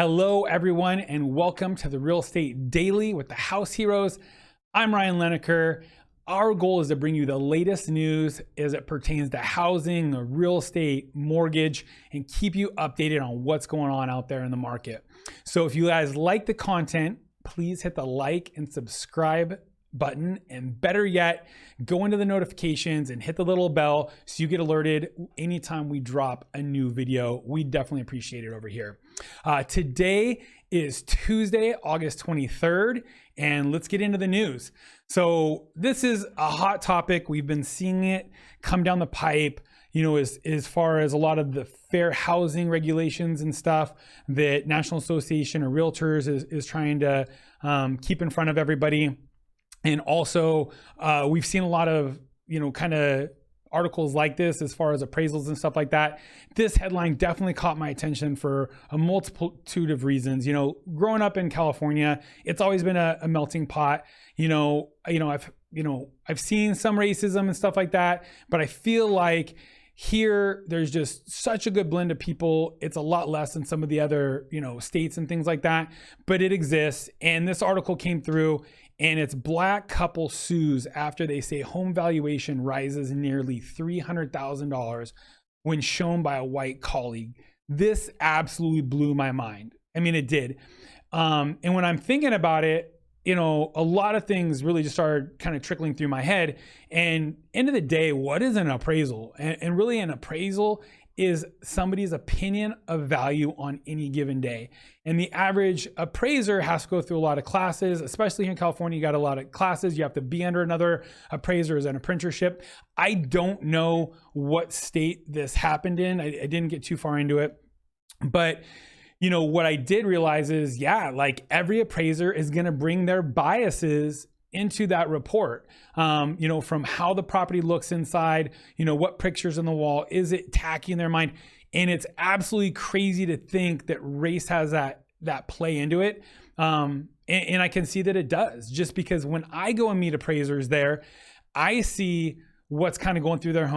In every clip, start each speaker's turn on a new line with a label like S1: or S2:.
S1: Hello, everyone, and welcome to the Real Estate Daily with the House Heroes. I'm Ryan Lineker. Our goal is to bring you the latest news as it pertains to housing, real estate, mortgage, and keep you updated on what's going on out there in the market. So if you guys like the content, please hit the like and subscribe button, and better yet, go into the notifications and hit the little bell so you get alerted anytime we drop a new video. We definitely appreciate it over here. Today is Tuesday, August 23rd, and let's get into the news. So this is a hot topic. We've been seeing it come down the pipe, as far as a lot of the fair housing regulations and stuff that National Association of Realtors is trying to keep in front of everybody. And also, we've seen a lot of, kind of articles like this as far as appraisals and stuff like that. This headline definitely caught my attention for a multitude of reasons. Growing up in California, it's always been a melting pot. I've seen some racism and stuff like that, but I feel like here there's just such a good blend of people. It's a lot less than some of the other, states and things like that, but it exists. And this article came through, and it's black couple sues after they say home valuation rises nearly $300,000 when shown by a white colleague. This absolutely blew my mind. I mean, it did. And when I'm thinking about it, a lot of things really just started kind of trickling through my head. And end of the day, what is an appraisal? And really an appraisal is somebody's opinion of value on any given day. And the average appraiser has to go through a lot of classes, especially here in California. You got a lot of classes. You have to be under another appraiser as an apprenticeship. I don't know what state this happened in. I didn't get too far into it, but what I did realize is, like every appraiser is going to bring their biases into that report, from how the property looks inside, what pictures on the wall, is it tacky in their mind? And it's absolutely crazy to think that race has that play into it. And I can see that it does, just because when I go and meet appraisers there, I see what's kind of going through their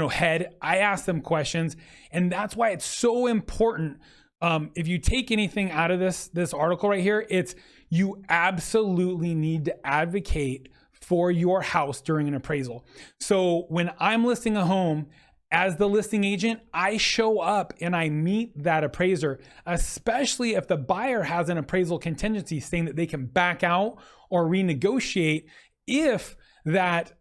S1: head. I ask them questions, and that's why it's so important. If you take anything out of this article right here, it's you absolutely need to advocate for your house during an appraisal. So when I'm listing a home as the listing agent, I show up and I meet that appraiser, especially if the buyer has an appraisal contingency saying that they can back out or renegotiate if that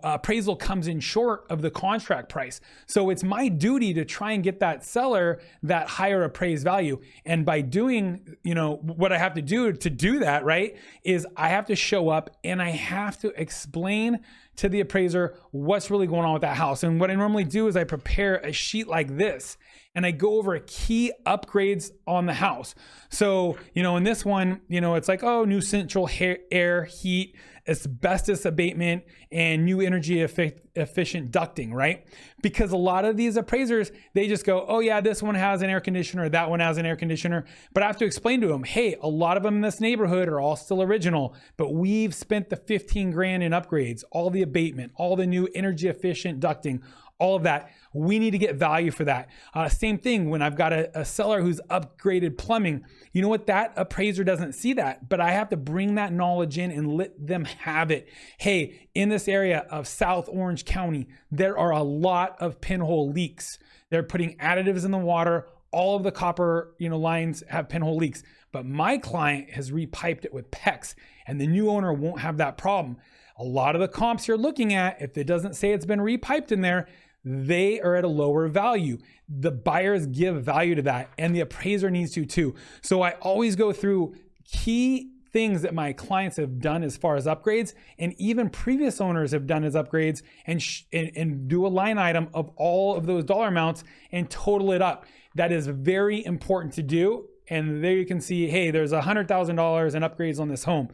S1: appraisal comes in short of the contract price. So it's my duty to try and get that seller that higher appraised value. And by doing, what I have to do that, right, is I have to show up and I have to explain to the appraiser what's really going on with that house. And what I normally do is I prepare a sheet like this and I go over key upgrades on the house. So, in this one, it's like, new central air, heat, asbestos abatement, and new energy efficient ducting, right? Because a lot of these appraisers, they just go, oh yeah, this one has an air conditioner, that one has an air conditioner. But I have to explain to them, hey, a lot of them in this neighborhood are all still original, but we've spent the 15 grand in upgrades, all the abatement, all the new energy efficient ducting, all of that. We need to get value for that. Same thing when I've got a seller who's upgraded plumbing. You know what? That appraiser doesn't see that, but I have to bring that knowledge in and let them have it. Hey, in this area of South Orange County, there are a lot of pinhole leaks. They're putting additives in the water. All of the copper, lines have pinhole leaks, but my client has repiped it with PEX, and the new owner won't have that problem. A lot of the comps you're looking at, if it doesn't say it's been repiped in there, they are at a lower value. The buyers give value to that, and the appraiser needs to too. So I always go through key things that my clients have done as far as upgrades, and even previous owners have done as upgrades, and do a line item of all of those dollar amounts and total it up. That is very important to do. And there you can see, hey, there's $100,000 in upgrades on this home.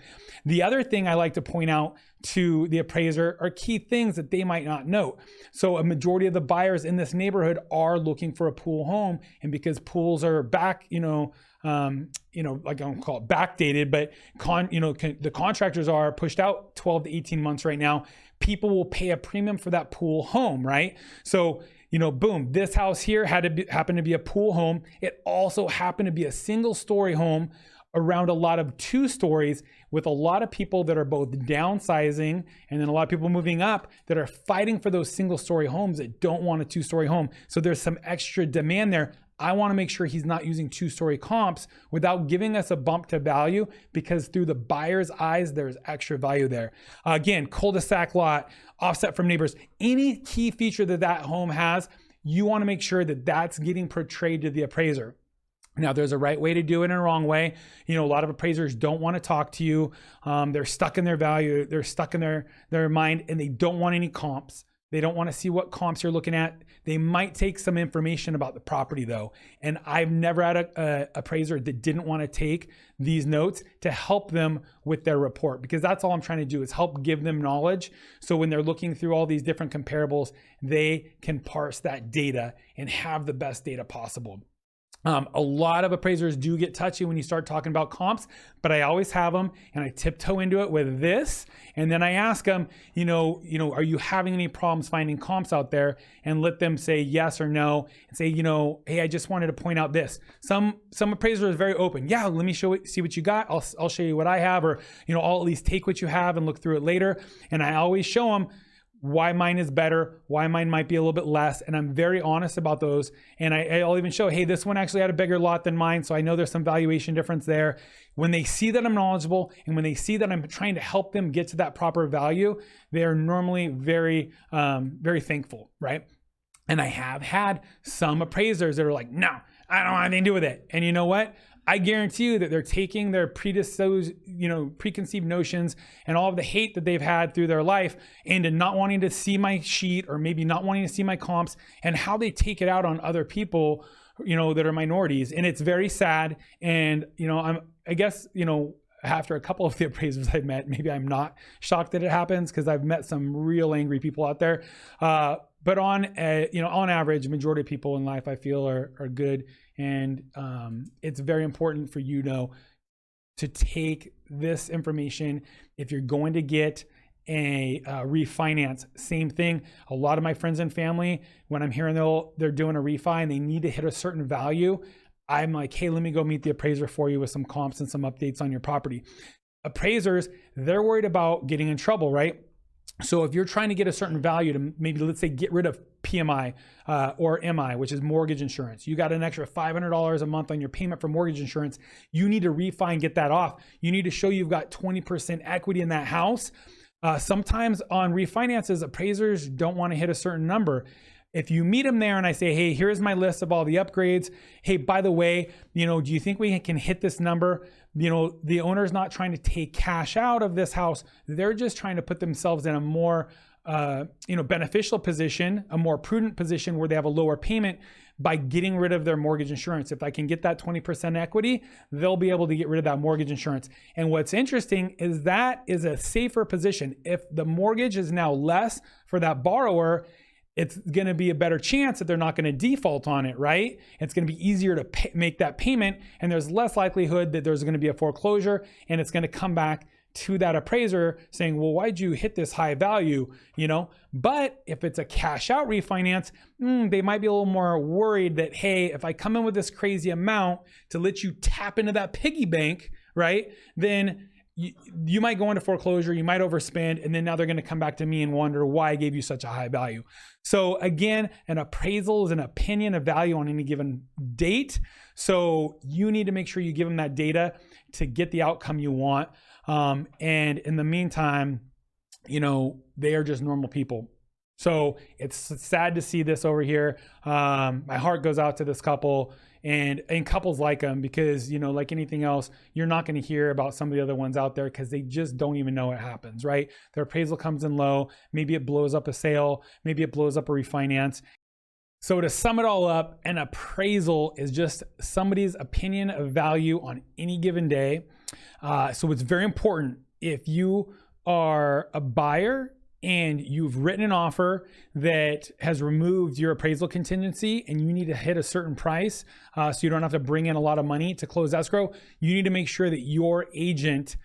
S1: The other thing I like to point out to the appraiser are key things that they might not know. So a majority of the buyers in this neighborhood are looking for a pool home. And because pools are back, like I don't call it backdated, but the contractors are pushed out 12 to 18 months right now. People will pay a premium for that pool home, right? So boom, this house here happened to be a pool home. It also happened to be a single story home around a lot of 2 stories, with a lot of people that are both downsizing and then a lot of people moving up that are fighting for those single story homes that don't want a 2-story home. So there's some extra demand there. I want to make sure he's not using 2-story comps without giving us a bump to value, because through the buyer's eyes, there's extra value there. Again, cul-de-sac lot, offset from neighbors, any key feature that home has, you want to make sure that that's getting portrayed to the appraiser. Now, there's a right way to do it and a wrong way. A lot of appraisers don't want to talk to you. They're stuck in their value. They're stuck in their mind, and they don't want any comps. They don't want to see what comps you're looking at. They might take some information about the property though. And I've never had a appraiser that didn't want to take these notes to help them with their report, because that's all I'm trying to do is help give them knowledge. So when they're looking through all these different comparables, they can parse that data and have the best data possible. A lot of appraisers do get touchy when you start talking about comps, but I always have them and I tiptoe into it with this. And then I ask them, are you having any problems finding comps out there? And let them say yes or no, and say, hey, I just wanted to point out this. Some appraisers are very open. Yeah, let me see what you got. I'll show you what I have, or, I'll at least take what you have and look through it later. And I always show them why mine is better, why mine might be a little bit less. And I'm very honest about those. And I'll even show, hey, this one actually had a bigger lot than mine, so I know there's some valuation difference there. When they see that I'm knowledgeable and when they see that I'm trying to help them get to that proper value, they are normally very, very thankful, right? And I have had some appraisers that are like, no, I don't want anything to do with it. And you know what? I guarantee you that they're taking their preconceived notions and all of the hate that they've had through their life into not wanting to see my sheet, or maybe not wanting to see my comps, and how they take it out on other people, that are minorities. And it's very sad. And, I guess, after a couple of the appraisers I've met, maybe I'm not shocked that it happens, because I've met some real angry people out there. But on average, majority of people in life I feel are good. And it's very important for you to take this information. If you're going to get a refinance, same thing. A lot of my friends and family, when I'm hearing they're doing a refi and they need to hit a certain value, I'm like, hey, let me go meet the appraiser for you with some comps and some updates on your property. Appraisers, they're worried about getting in trouble, right? So if you're trying to get a certain value to maybe, let's say, get rid of PMI or MI, which is mortgage insurance, you got an extra $500 a month on your payment for mortgage insurance, you need to refi and get that off. You need to show you've got 20% equity in that house. Sometimes on refinances, appraisers don't want to hit a certain number. If you meet them there and I say, hey, here's my list of all the upgrades. Hey, by the way, do you think we can hit this number? The owner's not trying to take cash out of this house. They're just trying to put themselves in a more, beneficial position, a more prudent position where they have a lower payment by getting rid of their mortgage insurance. If I can get that 20% equity, they'll be able to get rid of that mortgage insurance. And what's interesting is that is a safer position. If the mortgage is now less for that borrower, it's going to be a better chance that they're not going to default on it, right? It's going to be easier to make that payment, and there's less likelihood that there's going to be a foreclosure, and it's going to come back to that appraiser saying, well, why'd you hit this high value, But if it's a cash out refinance, they might be a little more worried that, hey, if I come in with this crazy amount to let you tap into that piggy bank, right, then you might go into foreclosure, you might overspend, and then now they're going to come back to me and wonder why I gave you such a high value. So again, an appraisal is an opinion of value on any given date. So you need to make sure you give them that data to get the outcome you want. And in the meantime, they are just normal people. So it's sad to see this over here. My heart goes out to this couple. And couples like them, because, like anything else, you're not going to hear about some of the other ones out there because they just don't even know it happens, right? Their appraisal comes in low. Maybe it blows up a sale. Maybe it blows up a refinance. So to sum it all up, an appraisal is just somebody's opinion of value on any given day. So it's very important, if you are a buyer and you've written an offer that has removed your appraisal contingency and you need to hit a certain price, so you don't have to bring in a lot of money to close escrow, you need to make sure that your agent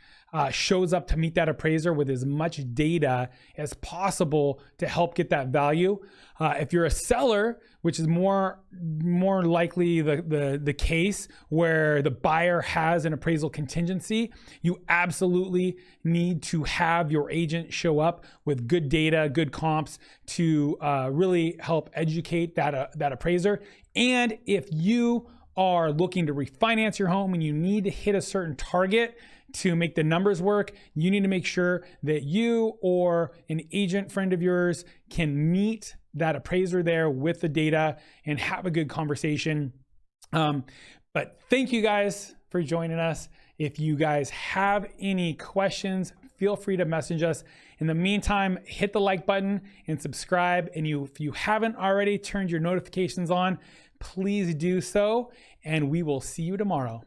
S1: shows up to meet that appraiser with as much data as possible to help get that value. If you're a seller, which is more likely the case where the buyer has an appraisal contingency, you absolutely need to have your agent show up with good data, good comps to really help educate that appraiser. And if you are looking to refinance your home and you need to hit a certain target to make the numbers work, you need to make sure that you or an agent friend of yours can meet that appraiser there with the data and have a good conversation. But thank you guys for joining us. If you guys have any questions, feel free to message us. In the meantime, hit the like button and subscribe. And if you haven't already turned your notifications on, please do so. And we will see you tomorrow.